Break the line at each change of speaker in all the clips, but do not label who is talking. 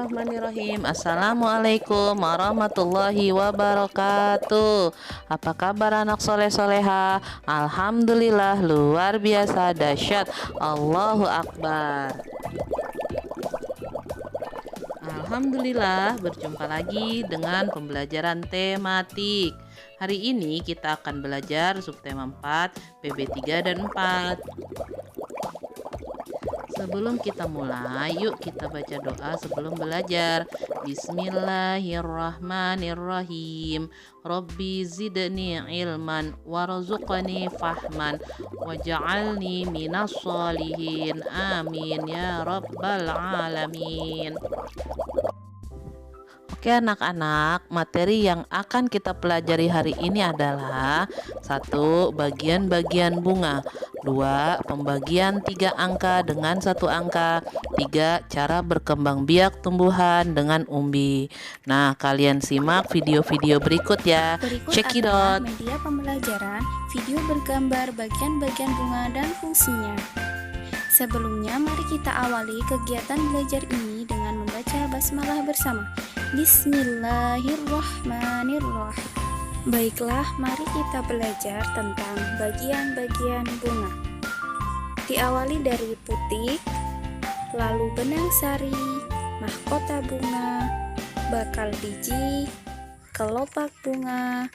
Bismillahirrahmanirrahim. Assalamualaikum warahmatullahi wabarakatuh. Apa kabar anak soleh soleha? Alhamdulillah luar biasa dahsyat. Allahu Akbar. Alhamdulillah berjumpa lagi dengan pembelajaran tematik. Hari ini kita akan belajar subtema 4, PB3 dan 4. Sebelum kita mulai, yuk kita baca doa sebelum belajar. Bismillahirrahmanirrahim. Rabbi zidni ilman warzuqni fahman waj'alni minas sholihin. Amin ya rabbal alamin. Oke anak-anak, materi yang akan kita pelajari hari ini adalah 1. Bagian-bagian bunga, 2. Pembagian 3 angka dengan 1 angka, 3. Cara berkembang biak tumbuhan dengan umbi. Nah, kalian simak video-video berikut ya. Check it out.
Media pembelajaran, video bergambar bagian-bagian bunga dan fungsinya. Sebelumnya, mari kita awali kegiatan belajar ini dengan membaca basmalah bersama. Bismillahirrahmanirrahim. Baiklah, mari kita belajar tentang bagian-bagian bunga. Diawali dari putik, lalu benang sari, mahkota bunga, bakal biji, kelopak bunga,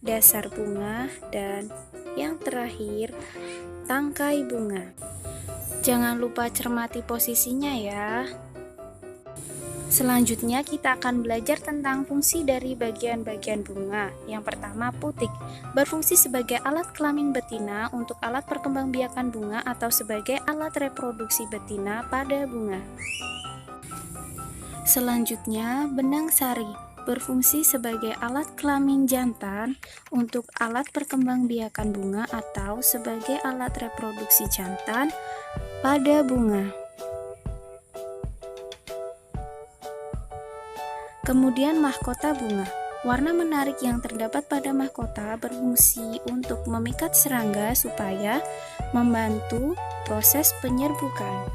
dasar bunga, dan yang terakhir, tangkai bunga. Jangan lupa cermati posisinya ya. Selanjutnya kita akan belajar tentang fungsi dari bagian-bagian bunga. Yang pertama, putik berfungsi sebagai alat kelamin betina untuk alat perkembangbiakan bunga atau sebagai alat reproduksi betina pada bunga. Selanjutnya, benang sari berfungsi sebagai alat kelamin jantan untuk alat perkembangbiakan bunga atau sebagai alat reproduksi jantan pada bunga. Kemudian mahkota bunga. Warna menarik yang terdapat pada mahkota berfungsi untuk memikat serangga supaya membantu proses penyerbukan.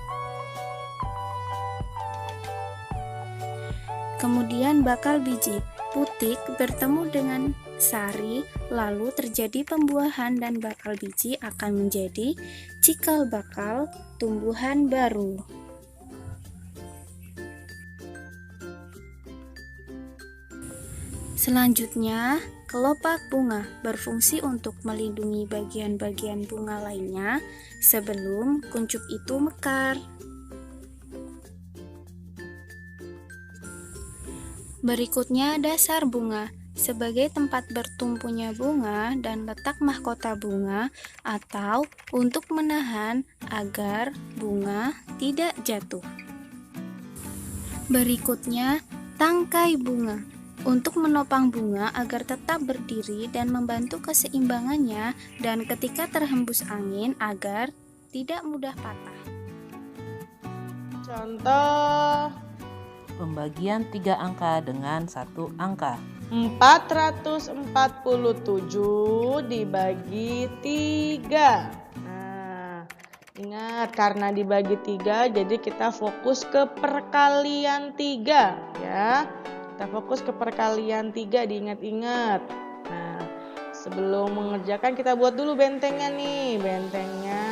Kemudian bakal biji. Putik bertemu dengan sari, lalu terjadi pembuahan dan bakal biji akan menjadi cikal bakal tumbuhan baru. Selanjutnya, kelopak bunga berfungsi untuk melindungi bagian-bagian bunga lainnya sebelum kuncup itu mekar. Berikutnya, dasar bunga sebagai tempat bertumpunya bunga dan letak mahkota bunga atau untuk menahan agar bunga tidak jatuh. Berikutnya, tangkai bunga untuk menopang bunga agar tetap berdiri dan membantu keseimbangannya dan ketika terhembus angin agar tidak mudah patah.
Contoh
Pembagian 3 angka dengan 1 angka.
447 dibagi 3. Nah, ingat karena dibagi 3 jadi kita fokus ke perkalian 3 ya. Kita fokus ke perkalian 3, diingat-ingat. Nah, sebelum mengerjakan kita buat dulu bentengnya nih. Bentengnya,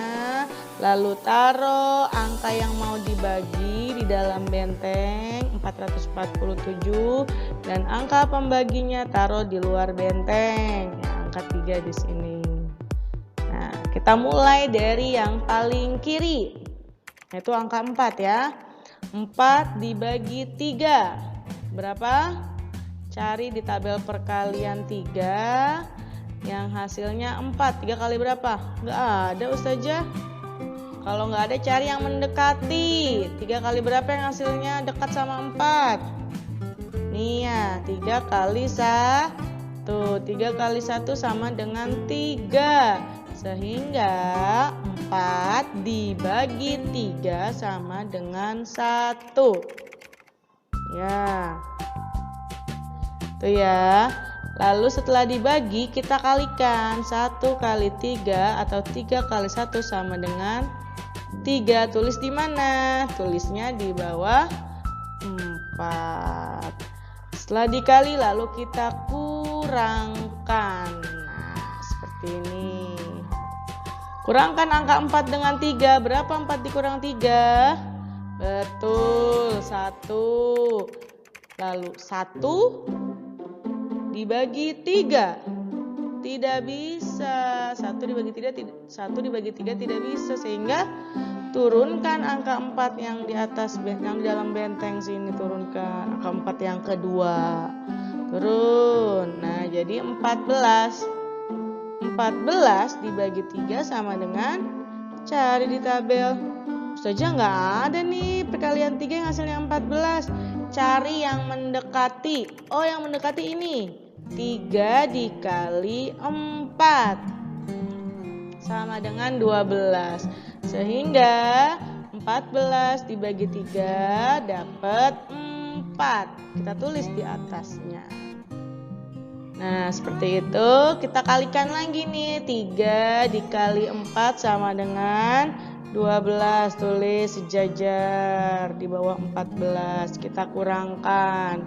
lalu taruh angka yang mau dibagi di dalam benteng 447 dan angka pembaginya taruh di luar benteng. Ya, angka 3 di sini. Nah, kita mulai dari yang paling kiri. Yaitu angka 4 ya. 4 dibagi 3. Berapa? Cari di tabel perkalian 3 yang hasilnya 4. 3 kali berapa? Nggak ada Ustazah. Kalau nggak ada cari yang mendekati. 3 kali berapa yang hasilnya dekat sama 4? Nih ya, 3 kali 1. 3 kali 1 sama dengan 3. Sehingga 4 dibagi 3 sama dengan 1. Ya, tuh ya. Lalu setelah dibagi kita kalikan 1 kali 3 atau 3 kali 1 sama dengan 3. Tulis di mana? Tulisnya di bawah 4 4. Setelah dikali lalu kita kurangkan. Nah, seperti ini. Kurangkan angka 4 dengan 3. Berapa 4 dikurang 3? Betul, 1. Lalu 1 dibagi 3. Tidak bisa. 1 dibagi 3 tidak bisa, sehingga turunkan angka 4 yang di atas, yang di dalam benteng sini, turunkan angka 4 yang kedua. Turun. Nah, jadi 14. 14 dibagi 3 sama dengan, cari di tabel. Ustazah nggak ada nih perkalian 3 yang hasilnya 14. Cari yang mendekati. Oh, yang mendekati ini. 3 dikali 4 sama dengan 12. Sehingga 14 dibagi 3 dapat 4. Kita tulis di atasnya. Nah, seperti itu. Kita kalikan lagi nih. 3 dikali 4 sama dengan 12. Tulis sejajar di bawah 14. Kita kurangkan.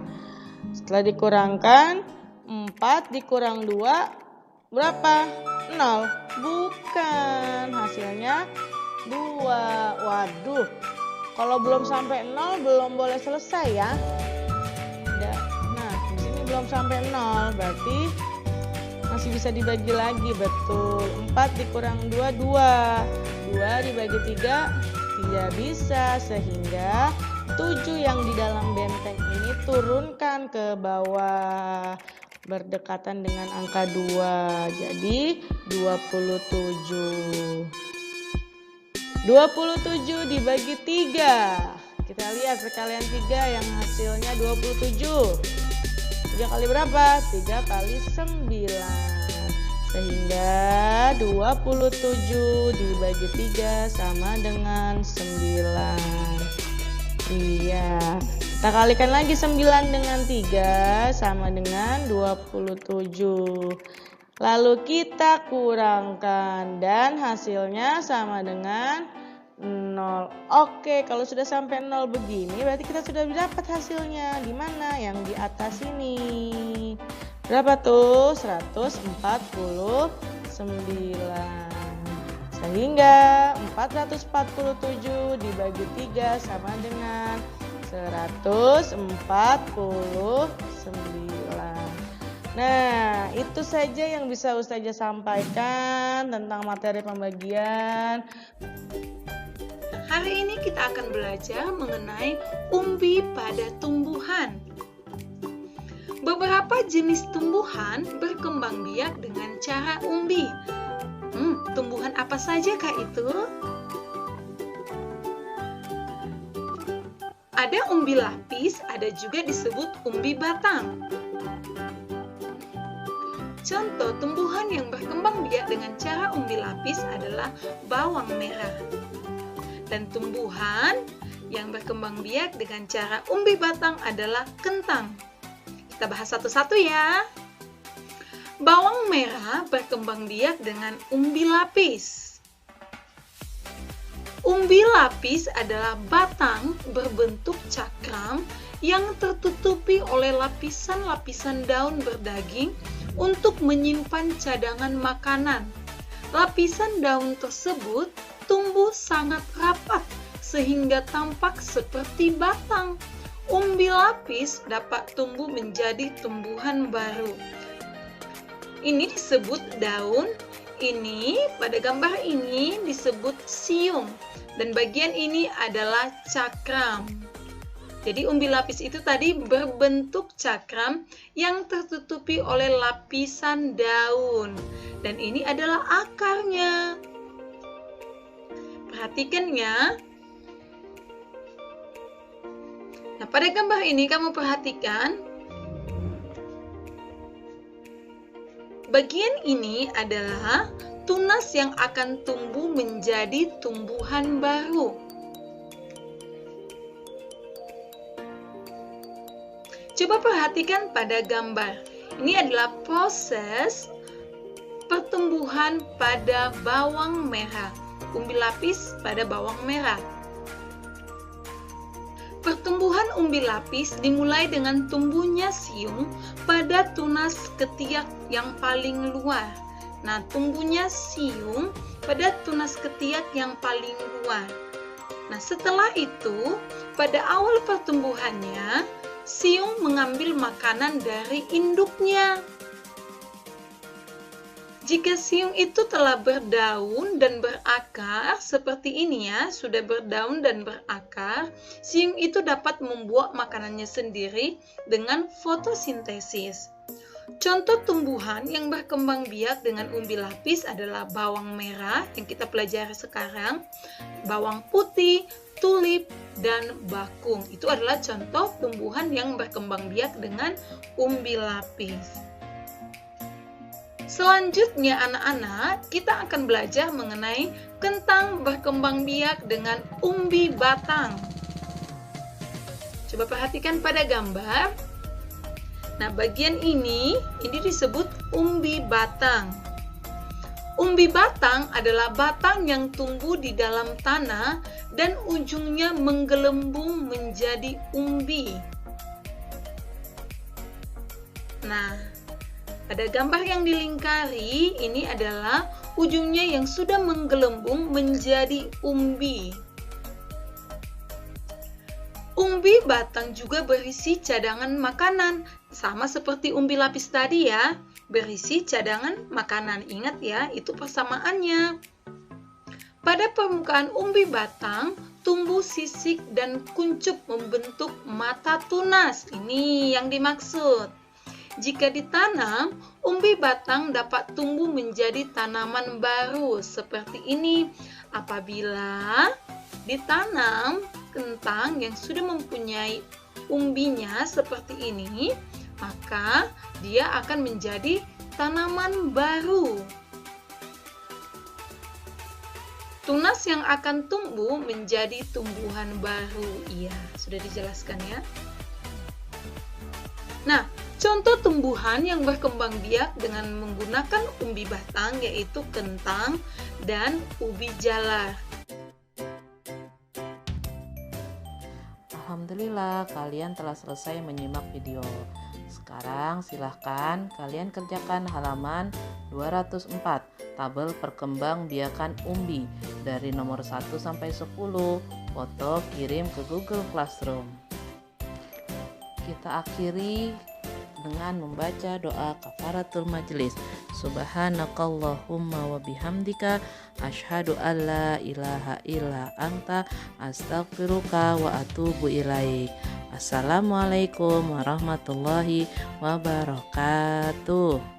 Setelah dikurangkan, 4 dikurang 2 berapa? 0. Bukan. Hasilnya 2. Waduh. Kalau belum sampai 0 belum boleh selesai ya. Nah, di sini belum sampai 0. Berarti masih bisa dibagi lagi. Betul. 4 dikurang 2, 2. 2 dibagi 3 tidak bisa, sehingga 7 yang di dalam benteng ini turunkan ke bawah berdekatan dengan angka 2. Jadi 27. 27 dibagi 3. Kita lihat perkalian 3 yang hasilnya 27. 3 kali berapa? 3 kali 9. Sehingga 27 dibagi 3 sama dengan 9. Iya. Kita kalikan lagi 9 dengan 3 sama dengan 27. Lalu kita kurangkan dan hasilnya sama dengan 0. Oke, kalau sudah sampai 0 begini berarti kita sudah dapat hasilnya. Di mana? Yang di atas ini. Berapa tuh? 149. Sehingga 447 dibagi 3 sama dengan 149. Nah, itu saja yang bisa Ustazah sampaikan tentang materi pembagian.
Hari ini kita akan belajar mengenai umbi pada tumbuhan. Beberapa jenis tumbuhan berkembang biak dengan cara umbi. Tumbuhan apa saja kah itu? Ada umbi lapis, ada juga disebut umbi batang. Contoh tumbuhan yang berkembang biak dengan cara umbi lapis adalah bawang merah. Dan tumbuhan yang berkembang biak dengan cara umbi batang adalah kentang. Kita bahas satu-satu ya. Bawang merah berkembang biak dengan umbi lapis. Umbi lapis adalah batang berbentuk cakram yang tertutupi oleh lapisan-lapisan daun berdaging untuk menyimpan cadangan makanan. Lapisan daun tersebut tumbuh sangat rapat sehingga tampak seperti batang. Umbi lapis dapat tumbuh menjadi tumbuhan baru. Ini disebut daun, ini pada gambar ini disebut siung, dan bagian ini adalah cakram. Jadi umbi lapis itu tadi berbentuk cakram yang tertutupi oleh lapisan daun, dan ini adalah akarnya. Perhatikan ya. Nah, pada gambar ini kamu perhatikan bagian ini adalah tunas yang akan tumbuh menjadi tumbuhan baru. Coba perhatikan pada gambar. Ini adalah proses pertumbuhan pada bawang merah. Umbi lapis pada bawang merah. Pertumbuhan umbi lapis dimulai dengan tumbuhnya siung pada tunas ketiak yang paling luar. Nah, tumbuhnya siung pada tunas ketiak yang paling luar. Nah, setelah itu, pada awal pertumbuhannya, siung mengambil makanan dari induknya. Jika siung itu telah berdaun dan berakar, seperti ini ya, sudah berdaun dan berakar, siung itu dapat membuat makanannya sendiri dengan fotosintesis. Contoh tumbuhan yang berkembang biak dengan umbi lapis adalah bawang merah yang kita pelajari sekarang, bawang putih, tulip, dan bakung. Itu adalah contoh tumbuhan yang berkembang biak dengan umbi lapis. Selanjutnya anak-anak, kita akan belajar mengenai kentang berkembang biak dengan umbi batang. Coba perhatikan pada gambar. Nah, bagian ini disebut umbi batang. Umbi batang adalah batang yang tumbuh di dalam tanah dan ujungnya menggelembung menjadi umbi. Nah, pada gambar yang dilingkari, ini adalah ujungnya yang sudah menggelembung menjadi umbi. Umbi batang juga berisi cadangan makanan, sama seperti umbi lapis tadi ya, berisi cadangan makanan. Ingat ya, itu persamaannya. Pada permukaan umbi batang, tumbuh sisik dan kuncup membentuk mata tunas. Ini yang dimaksud. Jika ditanam, umbi batang dapat tumbuh menjadi tanaman baru seperti ini. Apabila ditanam kentang yang sudah mempunyai umbinya seperti ini, maka dia akan menjadi tanaman baru. Tunas yang akan tumbuh menjadi tumbuhan baru. Iya, sudah dijelaskan ya. Nah, contoh tumbuhan yang berkembang biak dengan menggunakan umbi batang yaitu kentang dan ubi jalar.
Alhamdulillah, kalian telah selesai menyimak video. Sekarang silahkan kalian kerjakan halaman 204, tabel perkembang biakan umbi dari nomor 1 sampai 10. Foto kirim ke Google Classroom. Kita akhiri dengan membaca doa kafaratul majelis. Subhanakallahumma wa bihamdika asyhadu an la ilaha illa anta astaghfiruka wa atubu ilaik. Assalamualaikum warahmatullahi wabarakatuh.